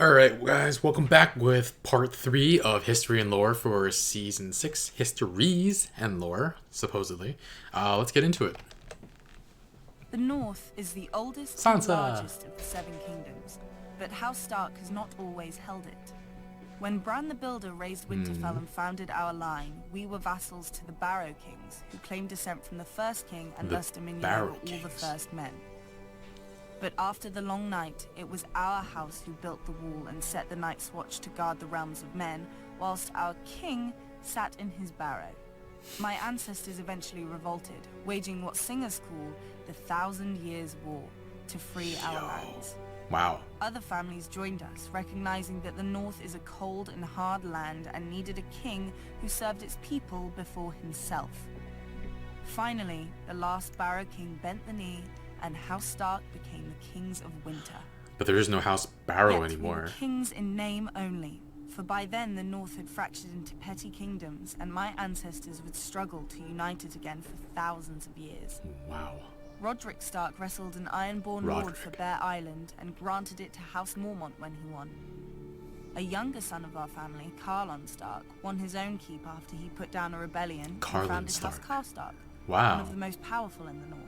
Alright, guys, welcome back with part 3 of History and Lore for Season 6. Histories and Lore, supposedly. Let's get into it. The North is the oldest Sansa. and largest of the Seven Kingdoms, but House Stark has not always held it. When Bran the Builder raised Winterfell and founded our line, we were vassals to the Barrow Kings, who claimed descent from the first king and thus dominion over all the first men. But after the long night, it was our house who built the wall and set the Night's Watch to guard the realms of men, whilst our king sat in his barrow. My ancestors eventually revolted, waging what singers call the 1,000 Years' War, to free our lands. Wow. Other families joined us, recognizing that the North is a cold and hard land and needed a king who served its people before himself. Finally, the last Barrow King bent the knee, and House Stark became the Kings of Winter. But there is no House Barrow Yet anymore. We were kings in name only, for by then the North had fractured into petty kingdoms, and my ancestors would struggle to unite it again for thousands of years. Wow. Roderick Stark wrestled an Ironborn Lord for Bear Island and granted it to House Mormont when he won. A younger son of our family, Carlon Stark, won his own keep after he put down a rebellion and founded House Karstark, one of the most powerful in the North.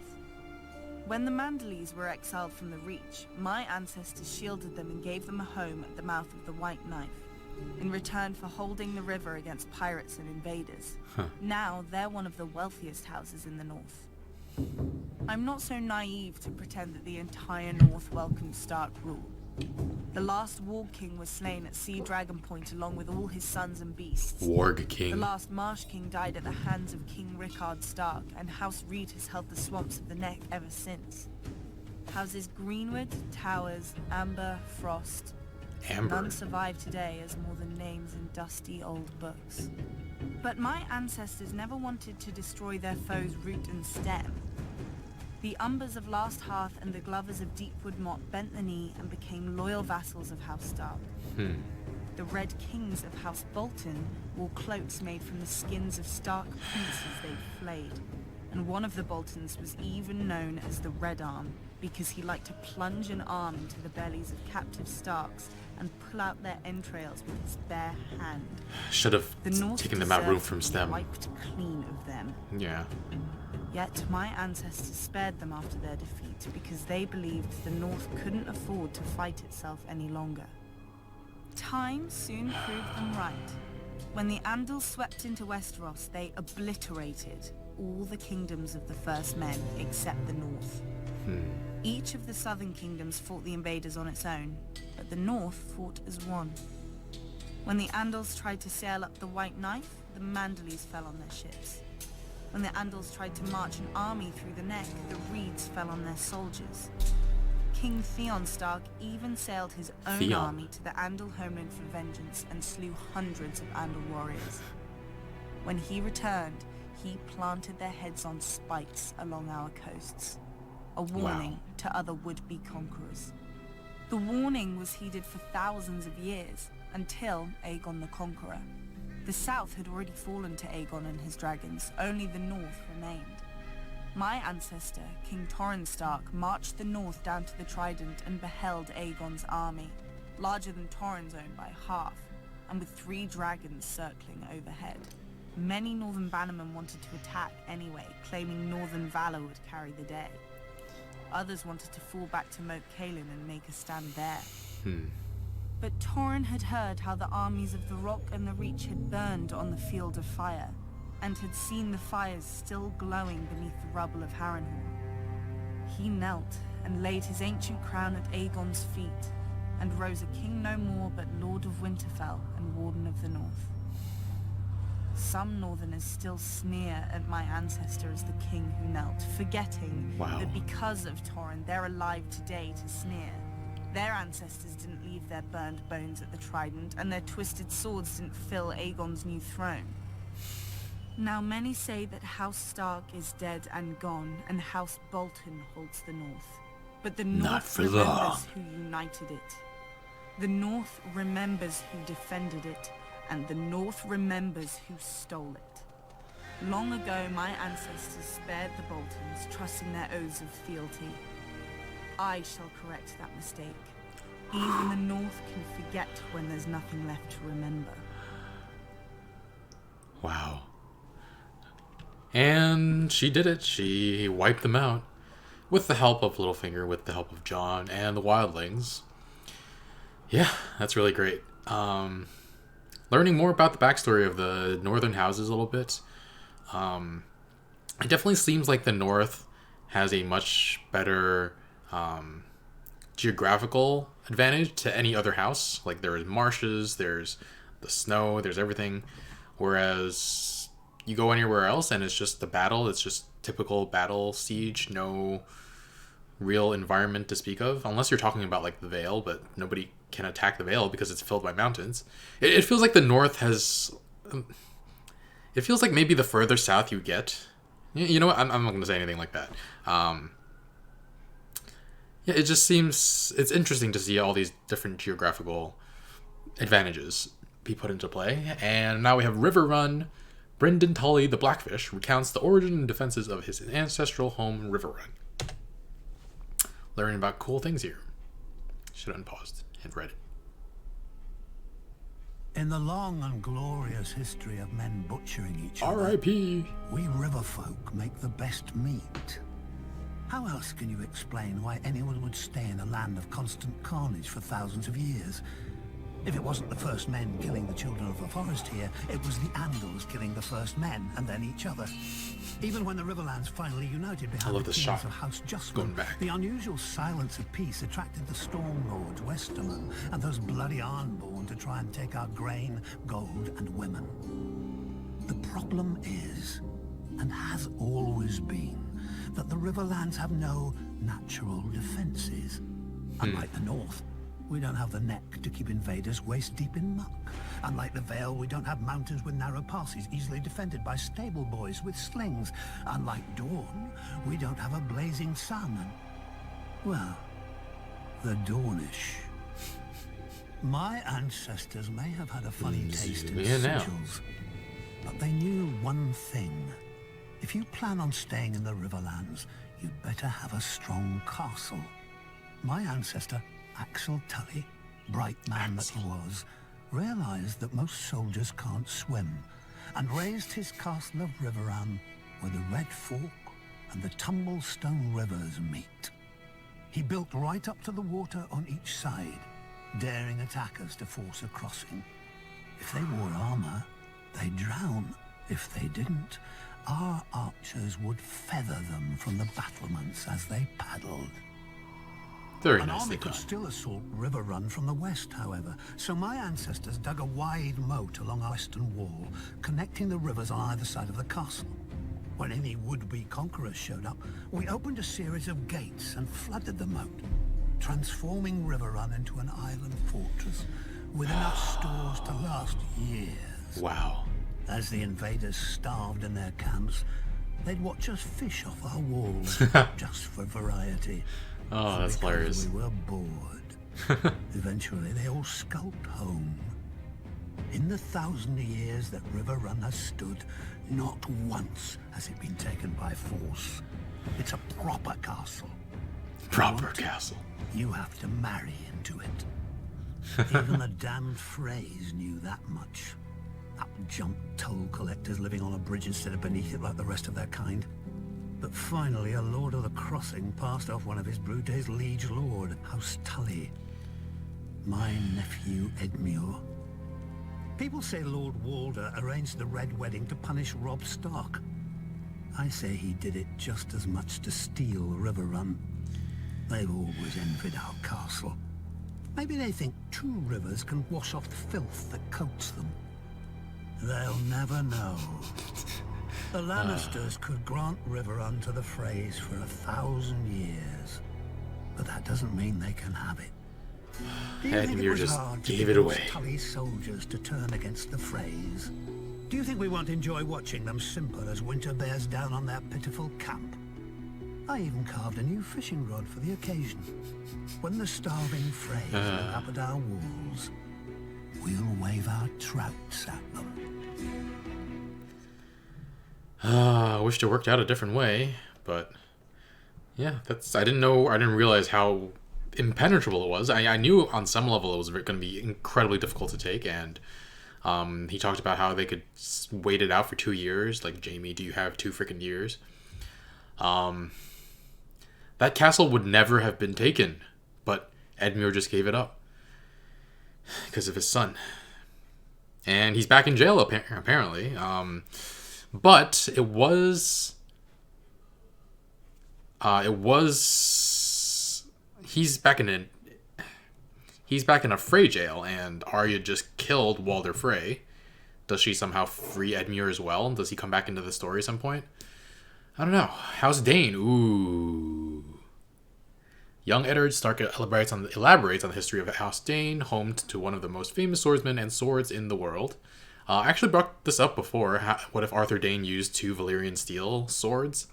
When the Manderleys were exiled from the Reach, my ancestors shielded them and gave them a home at the mouth of the White Knife, in return for holding the river against pirates and invaders. Now they're one of the wealthiest houses in the North. I'm not so naive to pretend that the entire North welcomed Stark rule. The last Warg King was slain at Sea Dragon Point along with all his sons and beasts. Warg King. The last Marsh King died at the hands of King Rickard Stark, and House Reed has held the swamps of the Neck ever since. Houses Greenwood, Towers, Amber, Frost. None survive today as more than names in dusty old books. But my ancestors never wanted to destroy their foes' root and stem. The Umbers of Last Hearth and the Glovers of Deepwood Motte bent the knee and became loyal vassals of House Stark. The Red Kings of House Bolton wore cloaks made from the skins of Stark princes they'd flayed, and one of the Boltons was even known as the Red Arm because he liked to plunge an arm into the bellies of captive Starks and pull out their entrails with his bare hand. Should have taken them out root from stem. Wiped clean of them. Yeah. Yet my ancestors spared them after their defeat because they believed the North couldn't afford to fight itself any longer. Time soon proved them right. When the Andals swept into Westeros, they obliterated all the kingdoms of the First Men except the North. Each of the southern kingdoms fought the invaders on its own, but the North fought as one. When the Andals tried to sail up the White Knife, the Manderleys fell on their ships. When the Andals tried to march an army through the Neck, the Reeds fell on their soldiers. King Theon Stark even sailed his own army to the Andal homeland for vengeance and slew hundreds of Andal warriors. When he returned, he planted their heads on spikes along our coasts, a warning to other would-be conquerors. The warning was heeded for thousands of years, until Aegon the Conqueror. The South had already fallen to Aegon and his dragons, only the North remained. My ancestor, King Torrhen Stark, marched the North down to the Trident and beheld Aegon's army, larger than Torrhen's own by half, and with 3 dragons circling overhead. Many Northern bannermen wanted to attack anyway, claiming Northern valor would carry the day. Others wanted to fall back to Moat Cailin and make a stand there. But Torrhen had heard how the armies of the Rock and the Reach had burned on the field of fire, and had seen the fires still glowing beneath the rubble of Harrenhal. He knelt and laid his ancient crown at Aegon's feet, and rose a king no more but Lord of Winterfell and Warden of the North. Some Northerners still sneer at my ancestor as the king who knelt, forgetting that because of Torrhen, they're alive today to sneer. Their ancestors didn't leave their burned bones at the Trident, and their twisted swords didn't fill Aegon's new throne. Now many say that House Stark is dead and gone, and House Bolton holds the North. But the North remembers who united it. The North remembers who defended it, and the North remembers who stole it. Long ago, my ancestors spared the Boltons, trusting their oaths of fealty. I shall correct that mistake. Even the North can forget when there's nothing left to remember. Wow. And she did it. She wiped them out. With the help of Littlefinger, with the help of Jon and the Wildlings. Yeah, that's really great. Learning more about the backstory of the Northern houses a little bit. It definitely seems like the North has a much better geographical advantage to any other house. Like, there's marshes, there's the snow, there's everything. Whereas you go anywhere else and it's just the battle. It's just typical battle siege. No real environment to speak of. Unless you're talking about, like, the Vale, but nobody can attack the Vale because it's filled by mountains. It feels like the North has... It feels like maybe the further south you get... You know what? I'm not going to say anything like that. Yeah, it just seems... It's interesting to see all these different geographical advantages be put into play. And now we have Riverrun. Brynden Tully, the Blackfish, recounts the origin and defenses of his ancestral home, Riverrun. Learning about cool things here. Should have unpaused and read it. In the long and glorious history of men butchering each other, R.I.P. we riverfolk make the best meat. How else can you explain why anyone would stay in a land of constant carnage for thousands of years? If it wasn't the first men killing the children of the forest here, it was the Andals killing the first men and then each other. Even when the Riverlands finally united behind the kings of House Justman, the unusual silence of peace attracted the Storm Lords, Westermen, and those bloody Arnborn to try and take our grain, gold, and women. The problem is, and has always been, that the Riverlands have no natural defenses. Unlike the North, we don't have the neck to keep invaders waist-deep in muck. Unlike the Vale, we don't have mountains with narrow passes easily defended by stable boys with slings. Unlike Dawn, we don't have a blazing sun and, well, the Dornish. My ancestors may have had a funny taste in sigils, but they knew one thing. If you plan on staying in the Riverlands, you'd better have a strong castle. My ancestor, Axel Tully, bright man that he was, realized that most soldiers can't swim, and raised his castle of Riverrun where the Red Fork and the Tumblestone rivers meet. He built right up to the water on each side, daring attackers to force a crossing. If they wore armor, they'd drown. If they didn't, our archers would feather them from the battlements as they paddled. An army could still assault Riverrun from the west, however, so my ancestors dug a wide moat along our western wall, connecting the rivers on either side of the castle. When any would-be conquerors showed up, we opened a series of gates and flooded the moat, transforming Riverrun into an island fortress with enough stores to last years. Wow. As the invaders starved in their camps, they'd watch us fish off our walls, just for variety. Oh, that's hilarious. We were bored. Eventually, they all skulked home. In the 1,000 years that Riverrun has stood, not once has it been taken by force. It's a proper castle. Proper castle. You have to marry into it. Even the damned Freys knew that much. Up-jumped toll collectors living on a bridge instead of beneath it like the rest of their kind. But finally, a Lord of the Crossing passed off one of his Brute's liege lord, House Tully. My nephew Edmure. People say Lord Walder arranged the Red Wedding to punish Robb Stark. I say he did it just as much to steal Riverrun. They've always envied our castle. Maybe they think two rivers can wash off the filth that coats them. They'll never know. The Lannisters could grant Riverrun to the Freys for 1,000 years, but that doesn't mean they can have it. Do you think it was hard to gave it away. Tully's soldiers to turn against the Freys? Do you think we won't enjoy watching them simper as winter bears down on their pitiful camp? I even carved a new fishing rod for the occasion. When the starving Freys look up at our walls, we'll wave our trouts at them. I wished it worked out a different way, but yeah, I didn't realize how impenetrable it was. I knew on some level it was going to be incredibly difficult to take, and he talked about how they could wait it out for 2 years. Like, Jamie, do you have 2 freaking years? That castle would never have been taken, but Edmure just gave it up because of his son. And he's back in jail, apparently. But it was... He's back in a Frey jail, and Arya just killed Walder Frey. Does she somehow free Edmure as well? Does he come back into the story at some point? I don't know. How's Dayne? Ooh. Young Eddard Stark elaborates on the history of House Dayne, home to one of the most famous swordsmen and swords in the world. I actually brought this up before. What if Arthur Dayne used 2 Valyrian steel swords?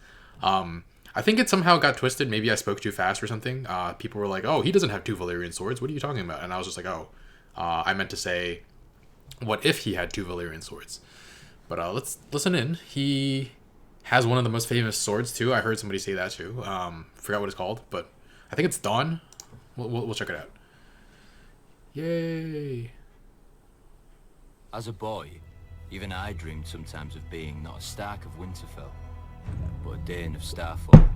I think it somehow got twisted. Maybe I spoke too fast or something. People were like, oh, he doesn't have 2 Valyrian swords. What are you talking about? And I was just like, oh, I meant to say, what if he had 2 Valyrian swords? But let's listen in. He has one of the most famous swords, too. I heard somebody say that, too. Forgot what it's called, but I think it's Dawn. We'll check it out. Yay. As a boy, even I dreamed sometimes of being not a Stark of Winterfell, but a Dayne of Starfall.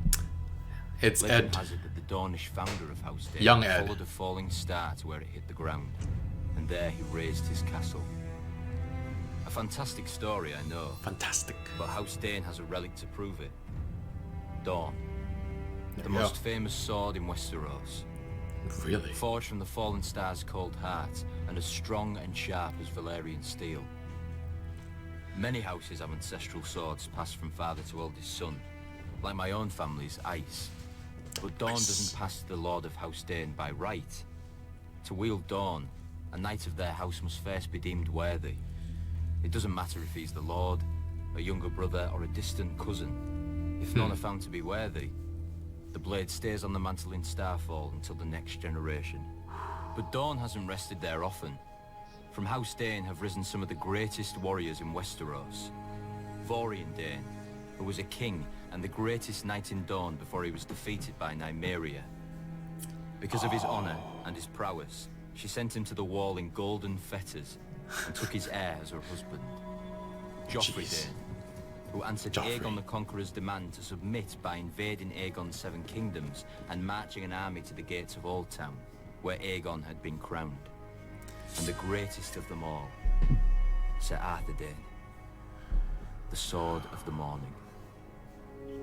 It's Legend Ed. has it that the Dornish founder of House Dayne Young Ed. followed a falling star to where it hit the ground, and there he raised his castle. A fantastic story, I know. Fantastic. But House Dayne has a relic to prove it. Dawn. There The we go. most famous sword in Westeros. Really? Forged from the fallen star's cold heart, and as strong and sharp as Valyrian steel. Many houses have ancestral swords passed from father to eldest son, like my own family's ice. But Dawn doesn't pass to the Lord of House Dayne by right. To wield Dawn, a knight of their house must first be deemed worthy. It doesn't matter if he's the Lord, a younger brother, or a distant cousin. If none are found to be worthy, the blade stays on the mantle in Starfall until the next generation. But Dawn hasn't rested there often. From House Dayne have risen some of the greatest warriors in Westeros. Vorian Dayne, who was a king and the greatest knight in Dawn before he was defeated by Nymeria. Because of his honor and his prowess, she sent him to the wall in golden fetters and took his heir as her husband. Joffrey Jeez. Dayne, who answered Joffrey. Aegon the Conqueror's demand to submit by invading Aegon's 7 kingdoms and marching an army to the gates of Oldtown, where Aegon had been crowned. And the greatest of them all, Sir Arthur Dayne, the Sword of the Morning.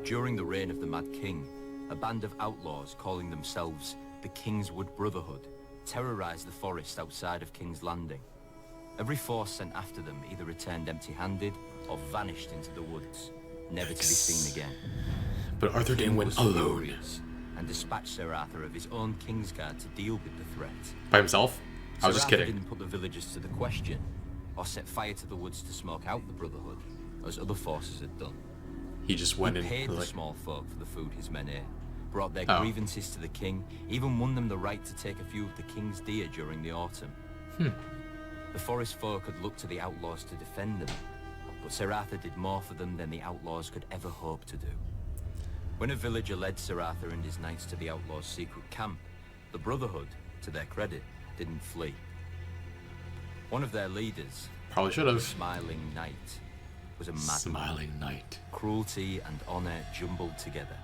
During the reign of the Mad King, a band of outlaws calling themselves the Kingswood Brotherhood terrorized the forest outside of King's Landing. Every force sent after them either returned empty-handed or vanished into the woods, never to be seen again. But Arthur Dayne went Was alone. furious and dispatched Sir Arthur of his own Kingsguard to deal with the threat. By himself? I was Sir just Arthur kidding. didn't put the villagers to the question, or set fire to the woods to smoke out the Brotherhood, as other forces had done. He just went He in. paid the Like, small folk for the food his men ate, brought their Oh. grievances to the king, even won them the right to take a few of the king's deer during the autumn. The forest folk had looked to the outlaws to defend them, but Sir Arthur did more for them than the outlaws could ever hope to do. When a villager led Sir Arthur and his knights to the outlaws' secret camp, the Brotherhood, to their credit, didn't flee. One of their leaders, probably should the have. Smiling Knight, was a madman. Smiling Knight. Cruelty and honor jumbled together.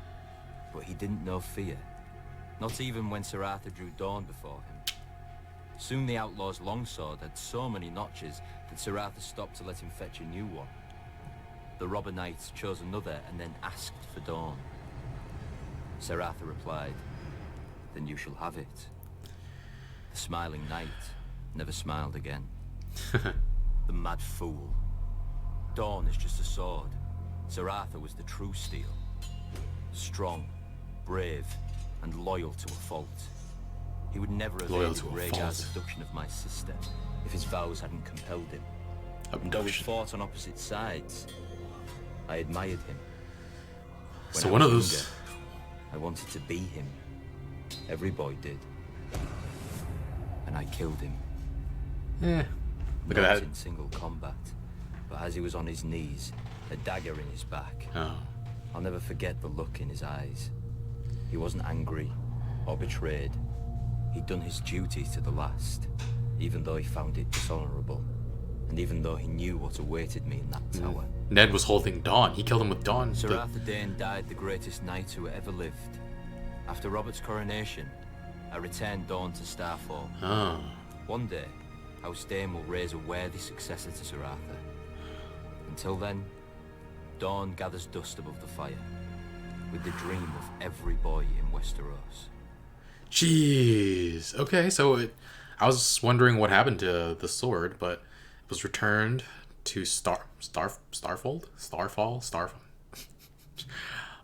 But he didn't know fear. Not even when Sir Arthur drew Dawn before him. Soon the outlaw's longsword had so many notches that Sir Arthur stopped to let him fetch a new one. The robber knight chose another and then asked for Dawn. Sir Arthur replied, "Then you shall have it." The Smiling Knight never smiled again. The mad fool. Dawn is just a sword. Sir Arthur was the true steel. Strong, brave, and loyal to a fault. He would never have Loyal aided to a Rhaegar's fault. abduction of my sister if his vows hadn't compelled him. Though we Abduction. fought on opposite sides, I admired him. When So I one of was those. younger, I wanted to be him. Every boy did. And I killed him. Eh. Look at Not that. in single combat, but as he was on his knees, a dagger in his back. Oh. I'll never forget the look in his eyes. He wasn't angry or betrayed, He'd done his duty to the last, even though he found it dishonorable, and even though he knew what awaited me in that tower. Ned was holding Dawn. He killed him with Dawn. Sir Arthur Dayne died the greatest knight who ever lived. After Robert's coronation, I returned Dawn to Starfall. Oh. One day, House Dayne will raise a worthy successor to Sir Arthur. Until then, Dawn gathers dust above the fire, with the dream of every boy in Westeros. Jeez. Okay, so I was wondering what happened to the sword, but it was returned to Starfall.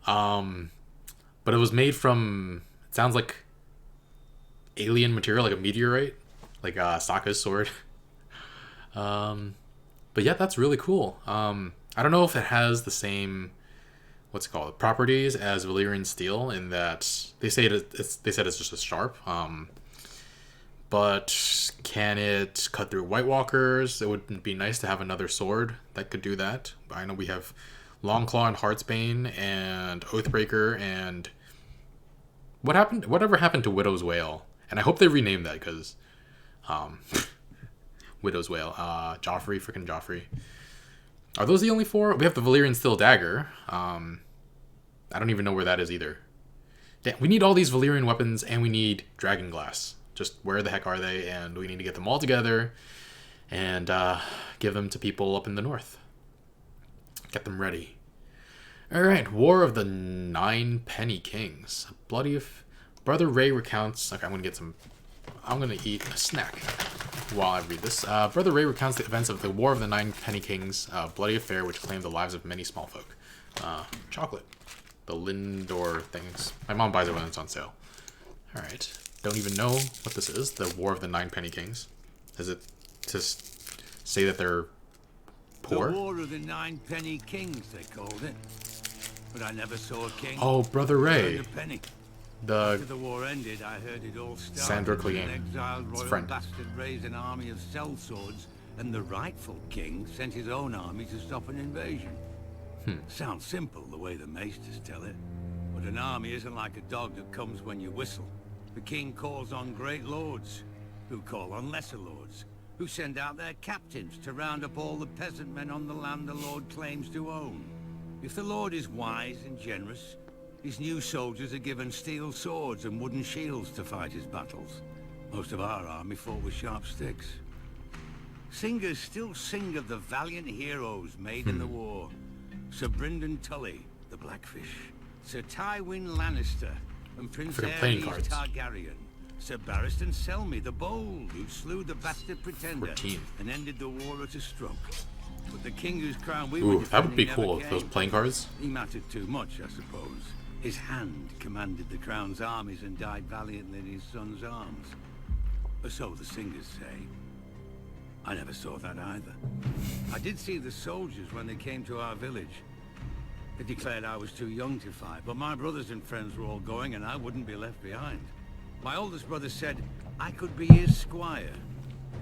But it was made from, it sounds like alien material, like a meteorite, like Sokka's sword. But yeah, that's really cool. I don't know if it has the same, what's it called, properties as Valyrian steel, in that they say they said it's just as sharp. But can it cut through White Walkers? It would be nice to have another sword that could do that. I know we have Longclaw and Heartsbane and Oathbreaker and whatever happened to Widow's Wail. And I hope they rename that, because Widow's Wail, freaking Joffrey. Are those the only 4? We have the Valyrian Steel Dagger. I don't even know where that is either. Damn, we need all these Valyrian weapons, and we need Dragon Glass. Just where the heck are they? And we need to get them all together and give them to people up in the north. Get them ready. Alright, War of the Ninepenny Kings. Brother Ray recounts... Okay, I'm gonna eat a snack while I read this. Brother Ray recounts the events of the War of the Ninepenny Kings, a bloody affair which claimed the lives of many small folk. Chocolate. The Lindor things. My mom buys it when it's on sale. Alright. Don't even know what this is. The War of the Ninepenny Kings. Is it to say that they're poor? The War of the Ninepenny Kings, they called it. But I never saw a king. Oh, Brother Ray. A penny. The After the war ended, I heard it all started. Sandra when Clegane. an exiled royal friend. bastard raised an army of sellswords, and the rightful king sent his own army to stop an invasion. Sounds simple the way the maesters tell it, but an army isn't like a dog that comes when you whistle. The king calls on great lords, who call on lesser lords, who send out their captains to round up all the peasant men on the land the lord claims to own. If the lord is wise and generous, his new soldiers are given steel swords and wooden shields to fight his battles. Most of our army fought with sharp sticks. Singers still sing of the valiant heroes made in the war. Sir Brynden Tully, the Blackfish, Sir Tywin Lannister, and Prince Freaking playing Aerys cards. Targaryen, Sir Barristan Selmy the Bold, who slew the bastard Pretender 14. and ended the war at a stroke. But the king whose crown we were Ooh, that would be defending cool. never Those came. playing cards. He mattered too much, I suppose. His hand commanded the crown's armies and died valiantly in his son's arms. Or so the singers say. I never saw that either. I did see the soldiers when they came to our village. They declared I was too young to fight, but my brothers and friends were all going and I wouldn't be left behind. My oldest brother said I could be his squire,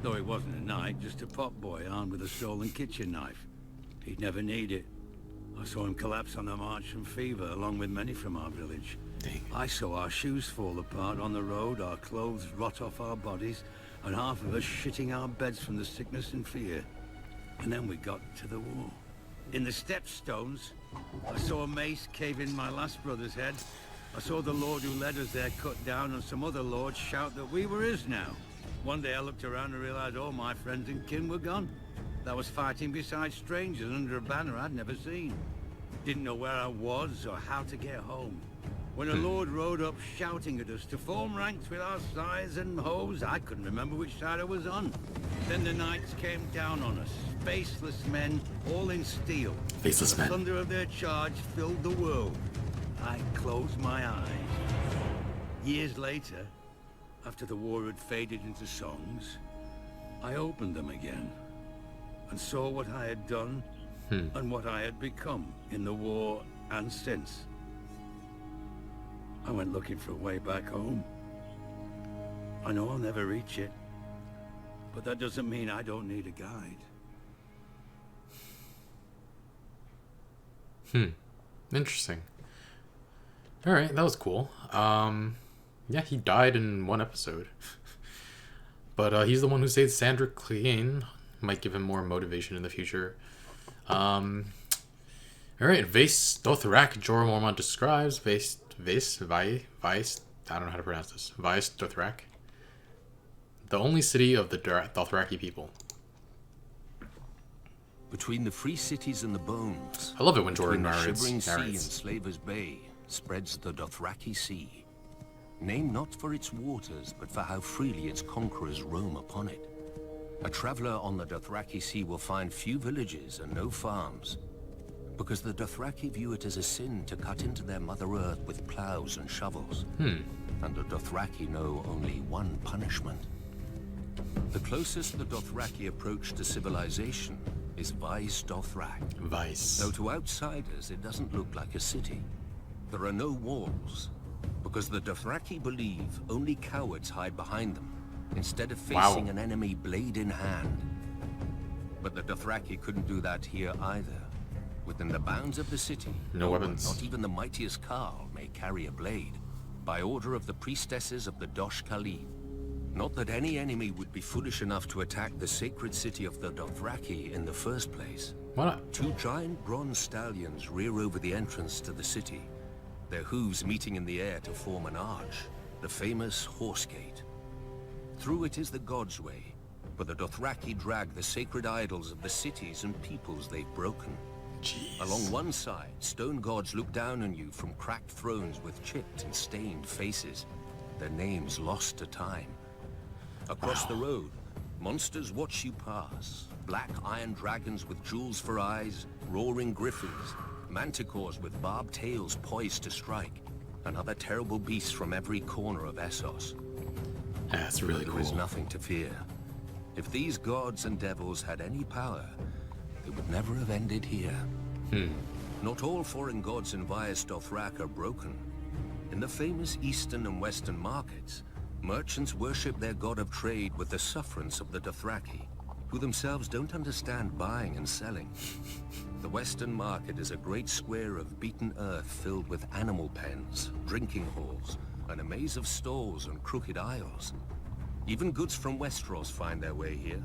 though he wasn't a knight, just a pot boy armed with a stolen kitchen knife. He'd never need it. I saw him collapse on the march from fever, along with many from our village. Dang. I saw our shoes fall apart on the road, our clothes rot off our bodies, and half of us shitting our beds from the sickness and fear. And then we got to the war. In the stepstones, I saw a mace cave in my last brother's head. I saw the lord who led us there cut down, and some other lords shout that we were his now. One day I looked around and realized all my friends and kin were gone. I was fighting beside strangers under a banner I'd never seen. Didn't know where I was or how to get home. When a lord rode up shouting at us to form ranks with our scythes and hoes, I couldn't remember which side I was on. Then the knights came down on us, faceless men, all in steel. Faceless The men. thunder of their charge filled the world. I closed my eyes. Years later, after the war had faded into songs, I opened them again and saw what I had done and what I had become in the war and since. I went looking for a way back home. I know I'll never reach it, but that doesn't mean I don't need a guide. Interesting. All right, that was cool. Yeah, he died in one episode. But he's the one who saved Sandra Clegane. Might give him more motivation in the future. Alright, Vaes Dothrak, Jorah Mormont describes. Vaes, I don't know how to pronounce this. Vaes Dothrak. The only city of the Dothraki people. Between the free cities and the bones, I love it when Jorah between the shivering sea and narrates. Slaver's Bay, spreads the Dothraki Sea. Named not for its waters, but for how freely its conquerors roam upon it. A traveler on the Dothraki Sea will find few villages and no farms, because the Dothraki view it as a sin to cut into their Mother Earth with plows and shovels. And the Dothraki know only one punishment. The closest the Dothraki approach to civilization is Vaes Dothrak. Vaes. Though to outsiders it doesn't look like a city. There are no walls, because the Dothraki believe only cowards hide behind them, instead of facing an enemy blade in hand. But the Dothraki couldn't do that here either. Within the bounds of the city, No weapons. not even the mightiest Carl may carry a blade, by order of the priestesses of the Dosh Kali. Not that any enemy would be foolish enough to attack the sacred city of the Dothraki in the first place. Why not? Two giant bronze stallions rear over the entrance to the city, their hooves meeting in the air to form an arch, the famous Horse Gate. Through it is the God's Way, where the Dothraki drag the sacred idols of the cities and peoples they've broken. Jeez. Along one side, stone gods look down on you from cracked thrones with chipped and stained faces, their names lost to time. Across the road, monsters watch you pass. Black iron dragons with jewels for eyes, roaring griffins, manticores with barbed tails poised to strike, and other terrible beasts from every corner of Essos. That's really There is cool. nothing to fear. If these gods and devils had any power, they would never have ended here. Not all foreign gods in Vaes Dothrak are broken. In the famous eastern and western markets, merchants worship their god of trade with the sufferance of the Dothraki, who themselves don't understand buying and selling. The western market is a great square of beaten earth filled with animal pens, drinking halls, and a maze of stalls and crooked aisles. Even goods from Westeros find their way here,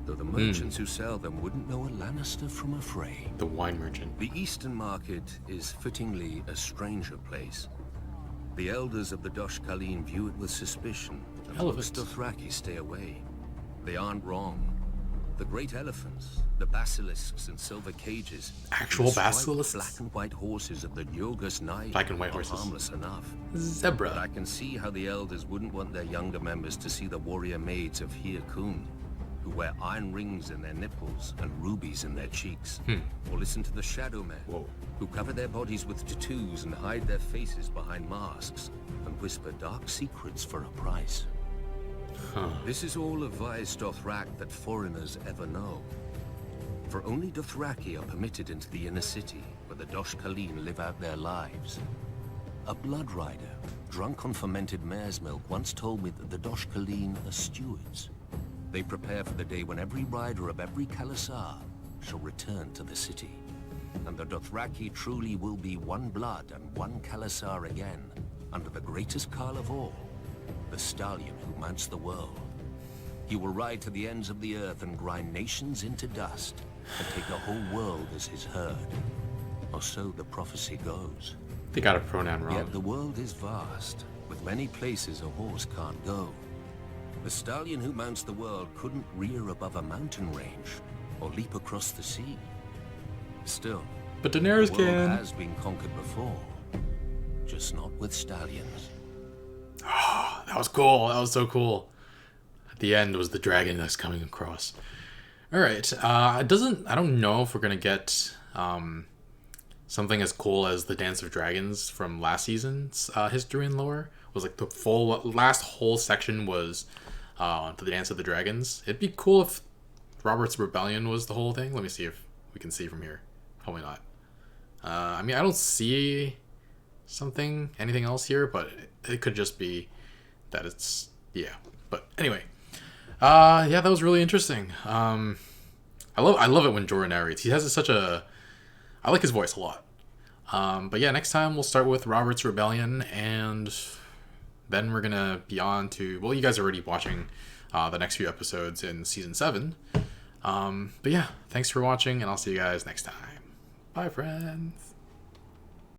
though the merchants who sell them wouldn't know a Lannister from a Frey. The wine merchant. The eastern market is fittingly a stranger place. The elders of the Dosh Khaleen view it with suspicion, and most Elephants. Dothraki stay away. They aren't wrong. The great elephants, the basilisks in silver cages, Actual and the striped basilisks? black and white horses of the Yorgos Night Black and white are horses. harmless enough. But I Zebra. can see how the elders wouldn't want their younger members to see the warrior maids of Hir Kun, who wear iron rings in their nipples and rubies in their cheeks. Or listen to the Shadow Men, Whoa. who cover their bodies with tattoos and hide their faces behind masks, and whisper dark secrets for a price. This is all of Vaes Dothrak that foreigners ever know. For only Dothraki are permitted into the inner city, where the Dosh Khaleen live out their lives. A blood rider, drunk on fermented mare's milk, once told me that the Dosh Khaleen are stewards. They prepare for the day when every rider of every Khalasar shall return to the city. And the Dothraki truly will be one blood and one Khalasar again, under the greatest Khal of all, the stallion who mounts the world. He will ride to the ends of the earth and grind nations into dust, and take the whole world as his herd. Or so the prophecy goes. They got a pronoun wrong. Yet the world is vast, with many places a horse can't go. The stallion who mounts the world couldn't rear above a mountain range, or leap across the sea. Still, But the Daenerys world can. has been conquered before, just not with stallions. That was cool. That was so cool. At the end was the dragon that's coming across. All right. I don't know if we're gonna get something as cool as the Dance of Dragons from last season's history and lore. It was like the full last whole section was to the Dance of the Dragons. It'd be cool if Robert's Rebellion was the whole thing. Let me see if we can see from here. Probably not. I mean, I don't see anything else here, but it could just be that it's, yeah. But anyway, yeah, that was really interesting. I love it when Jorah narrates. He has I like his voice a lot. But yeah, next time we'll start with Robert's Rebellion and then we're gonna be on to, well, you guys are already watching the next few episodes in season 7. But yeah, thanks for watching, and I'll see you guys next time. Bye, friends.